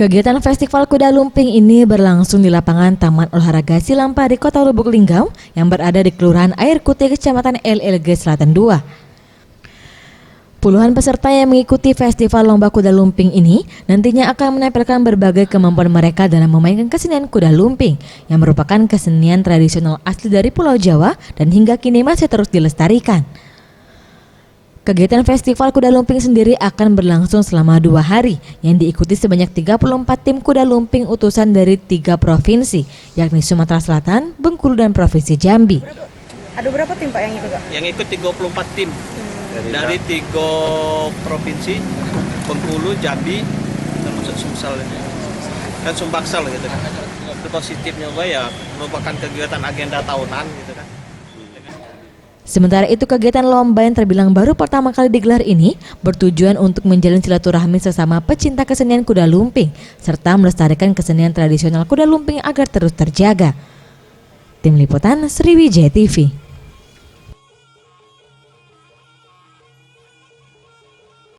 Kegiatan Festival Kuda Lumping ini berlangsung di lapangan Taman Olahraga Silampari, Kota Lubuk Linggau yang berada di Kelurahan Air Putih, Kecamatan LLG Selatan 2. Puluhan peserta yang mengikuti Festival Lomba Kuda Lumping ini nantinya akan menampilkan berbagai kemampuan mereka dalam memainkan kesenian kuda lumping yang merupakan kesenian tradisional asli dari Pulau Jawa dan hingga kini masih terus dilestarikan. Kegiatan Festival Kuda Lumping sendiri akan berlangsung selama 2 hari yang diikuti sebanyak 34 tim kuda lumping utusan dari 3 provinsi, yakni Sumatera Selatan, Bengkulu, dan Provinsi Jambi. Ada berapa tim Pak yang ikut, Pak? Yang ikut 34 tim dari 3 provinsi, Bengkulu, Jambi, termasuk Sumsel dan Sumbaksal gitu kan. Positifnya ya merupakan kegiatan agenda tahunan gitu kan. Sementara itu, kegiatan lomba yang terbilang baru pertama kali digelar ini bertujuan untuk menjalin silaturahmi sesama pecinta kesenian kuda lumping serta melestarikan kesenian tradisional kuda lumping agar terus terjaga. Tim Liputan Sriwijaya TV.